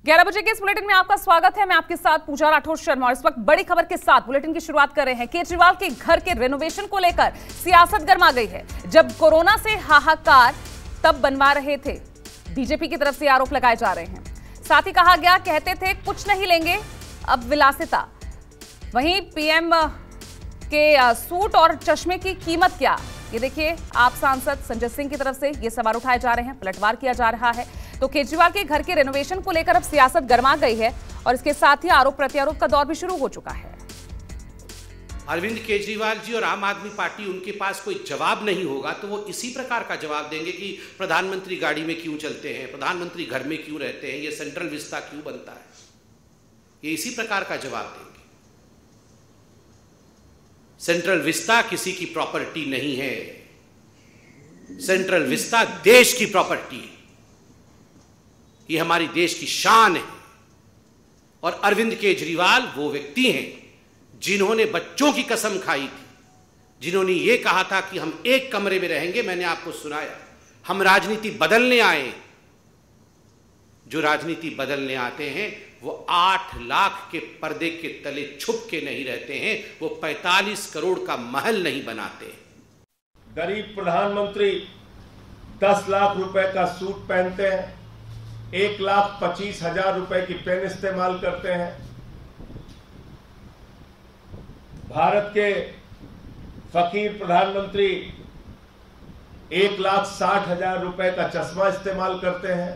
11 बजे के इस बुलेटिन में आपका स्वागत है। मैं आपके साथ पूजा राठौर शर्मा और इस वक्त बड़ी खबर के साथ बुलेटिन की शुरुआत कर रहे हैं। केजरीवाल के घर के रेनोवेशन को लेकर सियासत गर्मा गई है। जब कोरोना से हाहाकार तब बनवा रहे थे, बीजेपी की तरफ से आरोप लगाए जा रहे हैं। साथ ही कहा गया, कहते थे कुछ नहीं लेंगे, अब विलासिता। वहीं पीएम के सूट और चश्मे की कीमत क्या, ये देखिए, आप सांसद संजय सिंह की तरफ से ये सवाल उठाए जा रहे हैं, पलटवार किया जा रहा है। तो केजरीवाल के घर के रेनोवेशन को लेकर अब सियासत गर्मा गई है और इसके साथ ही आरोप प्रत्यारोप का दौर भी शुरू हो चुका है। अरविंद केजरीवाल जी और आम आदमी पार्टी, उनके पास कोई जवाब नहीं होगा तो वो इसी प्रकार का जवाब देंगे कि प्रधानमंत्री गाड़ी में क्यों चलते हैं, प्रधानमंत्री घर में क्यों रहते हैं, ये सेंट्रल विस्ता क्यों बनता है, ये इसी प्रकार का जवाब देंगे। सेंट्रल विस्ता किसी की प्रॉपर्टी नहीं है, सेंट्रल विस्ता देश की प्रॉपर्टी है, ये हमारी देश की शान है। और अरविंद केजरीवाल वो व्यक्ति हैं जिन्होंने बच्चों की कसम खाई थी, जिन्होंने ये कहा था कि हम एक कमरे में रहेंगे। मैंने आपको सुनाया, हम राजनीति बदलने आए। जो राजनीति बदलने आते हैं वो 8 लाख के पर्दे के तले छुप के नहीं रहते हैं, वो 45 करोड़ का महल नहीं बनाते। गरीब प्रधानमंत्री 10 लाख रुपए का सूट पहनते हैं, 1,25,000 रुपए की पेन इस्तेमाल करते हैं। भारत के फकीर प्रधानमंत्री 1,60,000 रुपए का चश्मा इस्तेमाल करते हैं।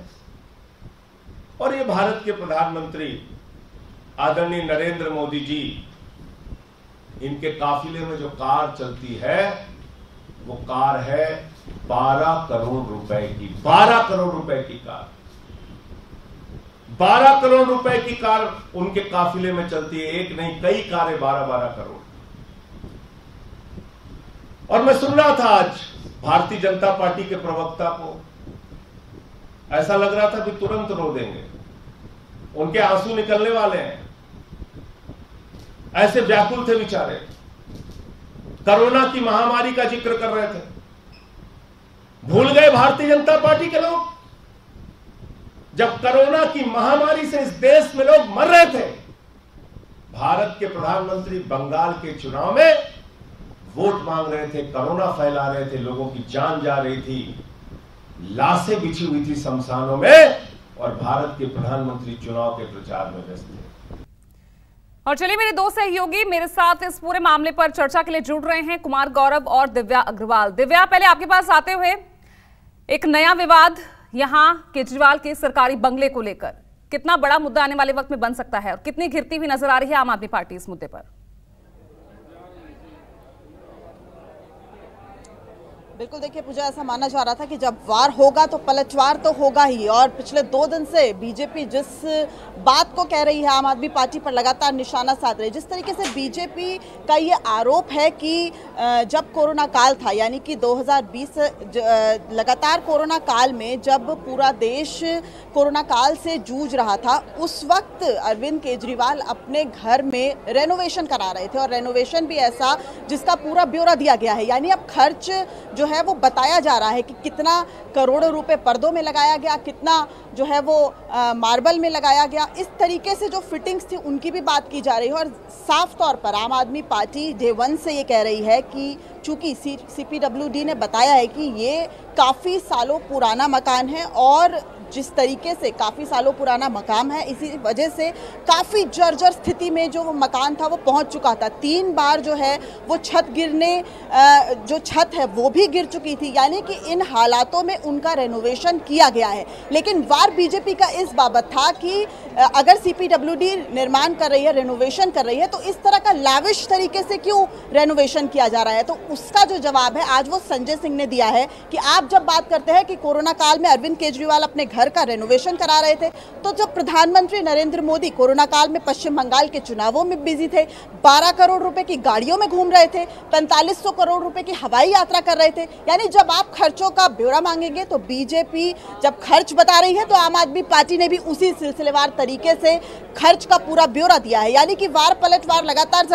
और ये भारत के प्रधानमंत्री आदरणीय नरेंद्र मोदी जी, इनके काफिले में जो कार चलती है वो कार है 12 करोड़ रुपए की। 12 करोड़ रुपए की कार, 12 करोड़ रुपए की कार उनके काफिले में चलती है। एक नहीं, कई कारें 12-12 करोड़। और मैं सुन रहा था आज भारतीय जनता पार्टी के प्रवक्ता को, ऐसा लग रहा था कि तुरंत रो देंगे, उनके आंसू निकलने वाले हैं, ऐसे व्याकुल थे बेचारे। कोरोना की महामारी का जिक्र कर रहे थे। भूल गए भारतीय जनता पार्टी के लोग, जब कोरोना की महामारी से इस देश में लोग मर रहे थे, भारत के प्रधानमंत्री बंगाल के चुनाव में वोट मांग रहे थे, कोरोना फैला रहे थे, लोगों की जान जा रही थी, लाशें बिछी हुई थी शमशानों में, और भारत के प्रधानमंत्री चुनाव के प्रचार में व्यस्त थे। और चलिए, मेरे दो सहयोगी मेरे साथ इस पूरे मामले पर चर्चा के लिए जुड़ रहे हैं, कुमार गौरव और दिव्या अग्रवाल। दिव्या, पहले आपके पास आते हुए, एक नया विवाद यहां केजरीवाल के सरकारी बंगले को लेकर कितना बड़ा मुद्दा आने वाले वक्त में बन सकता है और कितनी घिरती हुई नजर आ रही है आम आदमी पार्टी इस मुद्दे पर? बिल्कुल, देखिए पूजा, ऐसा माना जा रहा था कि जब वार होगा तो पलटवार तो होगा ही। और पिछले 2 दिन से बीजेपी जिस बात को कह रही है, आम आदमी पार्टी पर लगातार निशाना साध रही है। जिस तरीके से बीजेपी का ये आरोप है कि जब कोरोना काल था, यानी कि 2020 लगातार कोरोना काल में जब पूरा देश कोरोना काल से जूझ रहा था, उस वक्त अरविंद केजरीवाल अपने घर में रेनोवेशन करा रहे थे। और रेनोवेशन भी ऐसा जिसका पूरा ब्यौरा दिया गया है, यानी अब खर्च जो है वो बताया जा रहा है कि कितना करोड़ों रुपए पर्दों में लगाया गया, कितना जो है वो मार्बल में लगाया गया। इस तरीके से जो फिटिंग्स थी उनकी भी बात की जा रही है। और साफ तौर पर आम आदमी पार्टी डे 1 से ये कह रही है कि चूंकि CPWD ने बताया है कि ये काफ़ी सालों पुराना मकान है, और जिस तरीके से काफ़ी सालों पुराना मकान है, इसी वजह से काफ़ी जर्जर स्थिति में जो वो मकान था वो पहुंच चुका था। 3 बार जो है वो छत गिरने, जो छत है वो भी गिर चुकी थी, यानी कि इन हालातों में उनका रेनोवेशन किया गया है। लेकिन वार बीजेपी का इस बाबत था कि अगर CPWD निर्माण कर रही है, रेनोवेशन कर रही है, तो इस तरह का लाविश तरीके से क्यों रेनोवेशन किया जा रहा है। तो उसका जो जवाब है आज वो संजय सिंह ने दिया है कि आप जब बात करते हैं कि कोरोना काल में अरविंद केजरीवाल अपने घर का रेनोवेशन करा रहे थे, तो जब प्रधानमंत्री नरेंद्र मोदी कोरोना काल में पश्चिम बंगाल के चुनावों में बिजी थे, 12 करोड़ रुपए की गाड़ियों में घूम रहे थे, 4500 करोड़ रुपए की हवाई यात्रा कर रहे थे। यानी जब आप खर्चों का ब्यौरा मांगेंगे तो बीजेपी जब खर्च बता रही है, तो आम आदमी पार्टी ने भी उसी सिलसिलेवार तरीके से खर्च का पूरा ब्यौरा दिया है, यानी कि वार पलटवार लगातार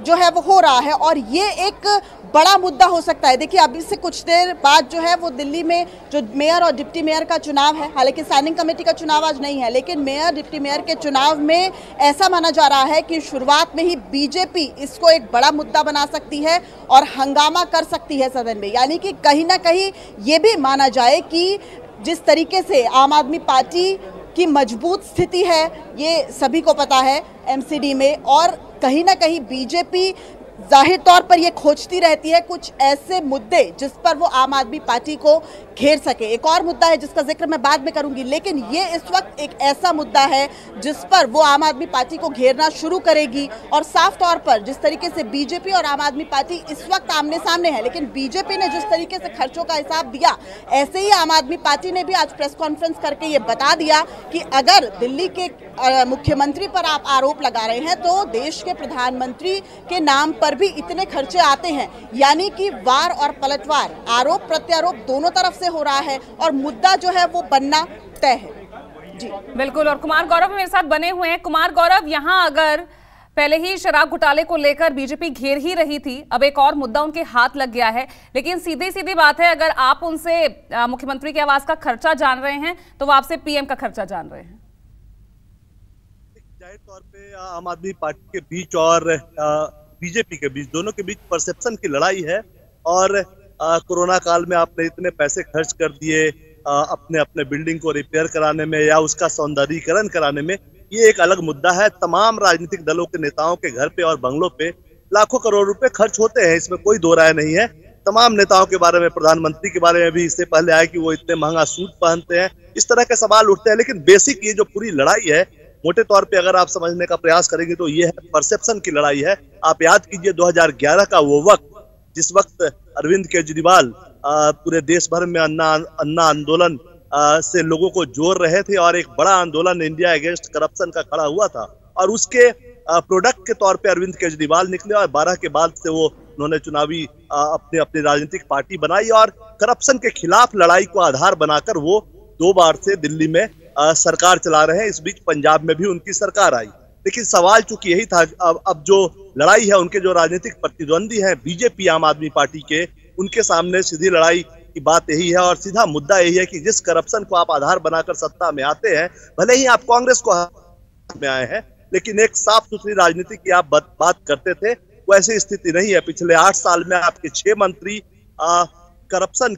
जो है वो हो रहा है और ये एक बड़ा मुद्दा हो सकता है। देखिए अभी से कुछ देर बाद जो है वो दिल्ली में जो मेयर और डिप्टी मेयर का चुनाव है, हालांकि स्टैंडिंग कमेटी का चुनाव आज नहीं है, लेकिन मेयर डिप्टी मेयर के चुनाव में ऐसा माना जा रहा है कि शुरुआत में ही बीजेपी इसको एक बड़ा मुद्दा बना सकती है और हंगामा कर सकती है सदन में, यानी कि कहीं ना कहीं ये भी माना जाए कि जिस तरीके से आम आदमी पार्टी की मजबूत स्थिति है ये सभी को पता है एमसीडी में, और कहीं ना कहीं बीजेपी जाहिर तौर पर ये खोजती रहती है कुछ ऐसे मुद्दे जिस पर वो आम आदमी पार्टी को घेर सके। एक और मुद्दा है जिसका जिक्र मैं बाद में करूंगी, लेकिन ये इस वक्त एक ऐसा मुद्दा है जिस पर वो आम आदमी पार्टी को घेरना शुरू करेगी। और साफ तौर पर जिस तरीके से बीजेपी और आम आदमी पार्टी इस वक्त आमने सामने है, लेकिन बीजेपी ने जिस तरीके से खर्चों का हिसाब दिया, ऐसे ही आम आदमी पार्टी ने भी आज प्रेस कॉन्फ्रेंस करके ये बता दिया कि अगर दिल्ली के मुख्यमंत्री पर आप आरोप लगा रहे हैं तो देश के प्रधानमंत्री के नाम पर भी इतने खर्चे आते हैं, यानी कि वार और पलटवार, आरोप प्रत्यारोप दोनों तरफ से हो रहा है और मुद्दा जो है वो बनना तय है। जी बिल्कुल, और कुमार गौरव मेरे साथ बने हुए हैं। कुमार गौरव, यहाँ अगर पहले ही शराब घोटाले को लेकर बीजेपी घेर ही रही थी, अब एक और मुद्दा उनके हाथ लग गया है, लेकिन सीधी सीधी बात है, अगर आप उनसे मुख्यमंत्री के आवास का खर्चा जान रहे हैं तो वो आपसे पीएम का खर्चा जान रहे हैं। जाहिर तौर पे आम आदमी पार्टी के बीच और बीजेपी के बीच, दोनों के बीच परसेप्शन की लड़ाई है। और कोरोना काल में आपने इतने पैसे खर्च कर दिए अपने अपने बिल्डिंग को रिपेयर कराने में या उसका सौंदर्यीकरण कराने में, ये एक अलग मुद्दा है। तमाम राजनीतिक दलों के नेताओं के घर पे और बंगलों पे लाखों करोड़ रुपए खर्च होते हैं, इसमें कोई दो राय नहीं है। तमाम नेताओं के बारे में, प्रधानमंत्री के बारे में भी इससे पहले आए कि वो इतने महंगा सूट पहनते हैं, इस तरह के सवाल उठते हैं। लेकिन बेसिक ये जो पूरी लड़ाई है, मोटे तौर पे अगर आप समझने का प्रयास करेंगे तो ये है परसेप्शन की लड़ाई है। आप याद कीजिए 2011 का वो वक्त जिस वक्त अरविंद केजरीवाल पूरे देश भर में अन्ना आंदोलन से लोगों को जोड़ रहे थे और एक बड़ा आंदोलन इंडिया अगेंस्ट करप्शन का खड़ा हुआ था, और उसके प्रोडक्ट के तौर पे अरविंद केजरीवाल निकले और 12 के बाद से वो उन्होंने चुनावी अपनी राजनीतिक पार्टी बनाई और करप्शन के खिलाफ लड़ाई को आधार बनाकर वो 2 बार से दिल्ली में सरकार चला रहे हैं। इस बीच पंजाब में भी उनकी सरकार आई, लेकिन सवाल चूंकि यही था, अब जो लड़ाई है उनके जो राजनीतिक प्रतिद्वंदी हैं बीजेपी आम आदमी पार्टी के, उनके सामने सीधी लड़ाई की बात यही है और सीधा मुद्दा यही है कि जिस करप्शन को आप आधार बनाकर सत्ता में आते हैं, भले ही आप कांग्रेस को में आए हैं, लेकिन एक साफ सुथरी राजनीति की आप बात करते थे, वैसी स्थिति नहीं है। पिछले 8 साल में आपके 6 मंत्री करप्शन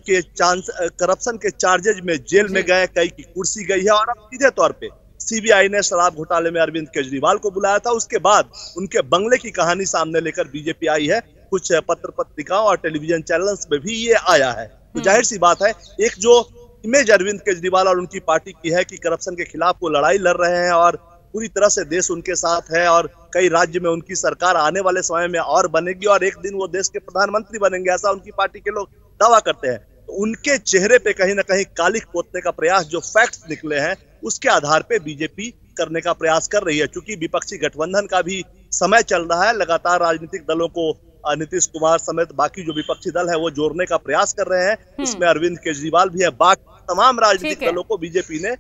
के चार्जेज में जेल में गए, कई की कुर्सी गई है। और अब सीधे तौर पे सीबीआई ने शराब घोटाले में अरविंद केजरीवाल को बुलाया था, उसके बाद उनके बंगले की कहानी सामने लेकर बीजेपी आई है। कुछ पत्र पत्रिकाओं और टेलीविजन चैनल्स में भी ये आया है। तो जाहिर सी बात है, एक जो इमेज अरविंद केजरीवाल और उनकी पार्टी की है कि करप्शन के खिलाफ वो लड़ाई लड़ रहे हैं और पूरी तरह से देश उनके साथ है और कई राज्य में उनकी सरकार आने वाले समय में और बनेगी और एक दिन वो देश के प्रधानमंत्री बनेंगे, ऐसा उनकी पार्टी के लोग दावा करते हैं। तो उनके चेहरे पे कहीं ना कहीं कालिख पोतने का प्रयास, जो फैक्ट्स निकले हैं उसके आधार पे बीजेपी करने का प्रयास कर रही है। क्योंकि विपक्षी गठबंधन का भी समय चल रहा है, लगातार राजनीतिक दलों को नीतीश कुमार समेत बाकी जो विपक्षी दल है वो जोड़ने का प्रयास कर रहे हैं। इसमें अरविंद केजरीवाल भी है, बाकी तमाम राजनीतिक दलों को बीजेपी ने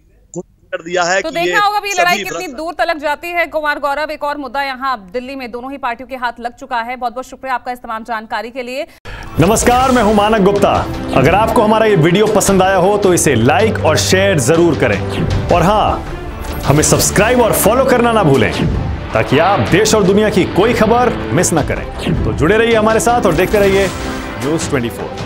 कर दिया है। तो देखना होगा भी लड़ाई कितनी दूर तक जाती है। कुमार गौरव, एक और मुद्दा यहाँ दिल्ली में दोनों ही पार्टियों के हाथ लग चुका है। बहुत बहुत शुक्रिया आपका इस तमाम जानकारी के लिए। नमस्कार, मैं हूं मानक गुप्ता। अगर आपको हमारा ये वीडियो पसंद आया हो तो इसे लाइक और शेयर जरूर करें, और हां, हमें सब्सक्राइब और फॉलो करना ना भूलें ताकि आप देश और दुनिया की कोई खबर मिस ना करें। तो जुड़े रहिए हमारे साथ और देखते रहिए न्यूज़ 24।